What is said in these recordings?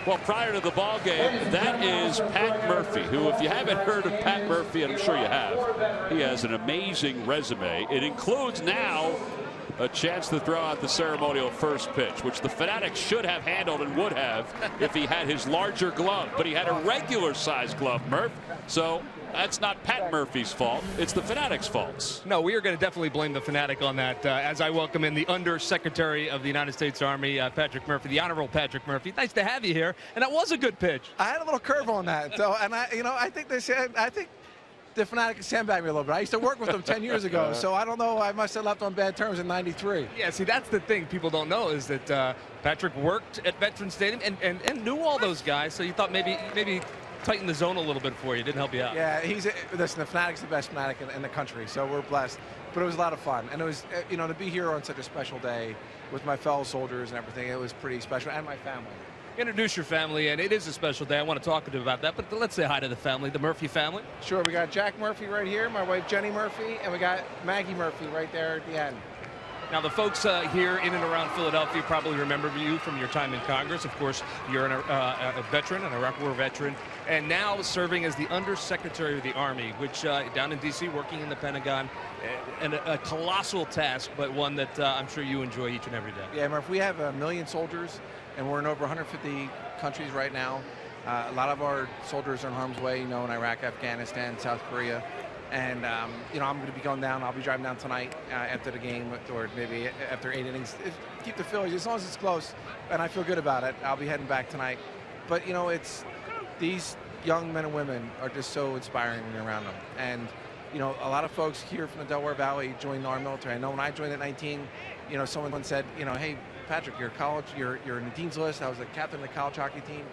Well, prior to the ball game, that is Pat Murphy, who, if you haven't heard of Pat Murphy, and I'm sure you have, he has an amazing resume. It includes now a chance to throw out the ceremonial first pitch, which the Fanatics should have handled and would have if he had his larger glove. But he had a regular-sized glove, Murph. So that's not Pat Murphy's fault. It's the Fanatics' fault. No, we are going to definitely blame the Fanatic on that. As I welcome in the Under-Secretary of the United States Army, Patrick Murphy, the Honorable Patrick Murphy. Nice to have you here. And that was a good pitch. I had a little curve on that. So, and I think the Fanatic sandbagged me a little bit. I used to work with them 10 years ago, so I don't know. I must have left on bad terms in '93. Yeah, see, that's the thing people don't know is that Patrick worked at Veterans Stadium and knew all those guys. So you thought maybe tighten the zone a little bit for you. Didn't help you out. Yeah, listen, the Fanatic's the best Fanatic in the country, so we're blessed. But it was a lot of fun, and it was, to be here on such a special day with my fellow soldiers and everything, it was pretty special, and my family. Introduce your family, and it is a special day. I want to talk to you about that, but let's say hi to the family, the Murphy family. Sure, we got Jack Murphy right here, my wife Jenny Murphy, and we got Maggie Murphy right there at the end. Now, the folks here in and around Philadelphia probably remember you from your time in Congress. Of course, you're a veteran, an Iraq War veteran, and now serving as the Under-Secretary of the Army, which down in D.C., working in the Pentagon, and a colossal task, but one that I'm sure you enjoy each and every day. Yeah, Murph, we have 1 million soldiers, and we're in over 150 countries right now. A lot of our soldiers are in harm's way, in Iraq, Afghanistan, South Korea. And, I'm going to be going down. I'll be driving down tonight after the game, or maybe after 8 innings. Keep the Phillies, as long as it's close, and I feel good about it. I'll be heading back tonight. But, it's these young men and women are just so inspiring when you're around them. And, a lot of folks here from the Delaware Valley joined our military. I know when I joined at 19, someone said, hey, Patrick, you're in the dean's list. I was the captain of the college hockey team.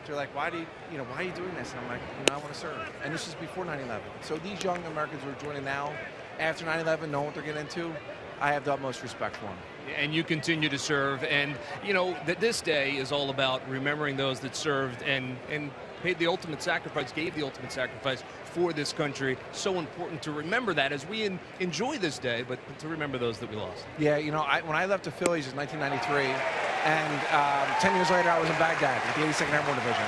So they're like, why are you doing this? And I'm like, I want to serve. And this is before 9/11. So these young Americans who are joining now, after 9/11, knowing what they're getting into, I have the utmost respect for them. And you continue to serve. And, that this day is all about remembering those that served and paid the ultimate sacrifice, gave the ultimate sacrifice for this country. So important to remember that as we enjoy this day, but to remember those that we lost. Yeah, when I left the Phillies in 1993, and 10 years later I was in Baghdad with the 82nd Airborne Division.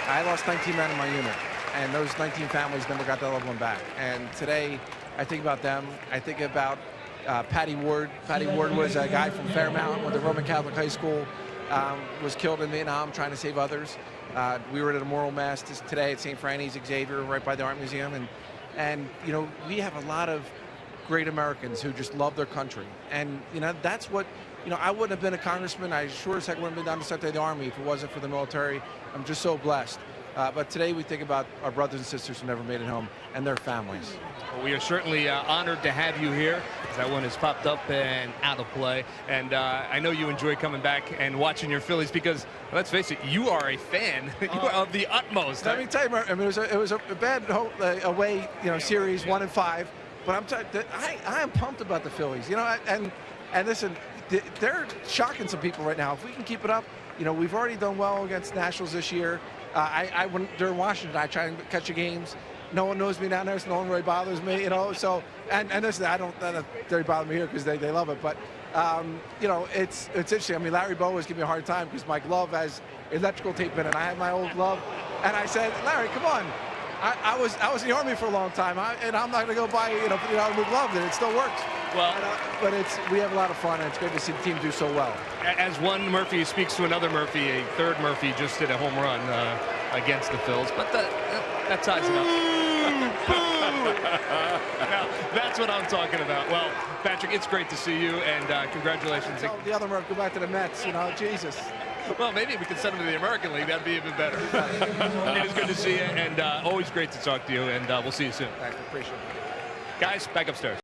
I lost 19 men in my unit, and those 19 families never got that loved one back. And today I think about them. I think about Patty Ward. Patty Ward was a guy from Fairmount, went to Roman Catholic High School, was killed in Vietnam trying to save others. We were at a memorial mass today at St. Franny's Xavier, right by the Art Museum, and we have a lot of great Americans who just love their country, and that's what I wouldn't have been a congressman. I sure as heck wouldn't have been down to Secretary of the Army if it wasn't for the military. I'm just so blessed. But today we think about our brothers and sisters who never made it home and their families. Well, we are certainly honored to have you here. That one has popped up and out of play. And I know you enjoy coming back and watching your Phillies because, let's face it, you are a fan of the utmost. Let me tell you, it was a bad away series, 1-5. But I am pumped about the Phillies. And listen, they're shocking some people right now. If we can keep it up, we've already done well against Nationals this year. When during Washington, I try and catch the games. No one knows me down there, so no one really bothers me, So, and listen, I don't really bother me here because they love it. But, it's interesting. Larry Bow was giving me a hard time because my glove has electrical tape in it. I had my old glove, and I said, Larry, come on. I was in the Army for a long time, and I'm not going to go buy $50 new glove, and it still works. Well, but we have a lot of fun, and it's great to see the team do so well. As one Murphy speaks to another Murphy, a third Murphy just hit a home run against the Phils, but that ties it up. Now, that's what I'm talking about. Well, Patrick, it's great to see you, and congratulations. The other Murph, go back to the Mets, Jesus. Well, maybe we could send him to the American League. That'd be even better. It is good to see you, and always great to talk to you, and we'll see you soon. Thanks, appreciate it. Guys, back upstairs.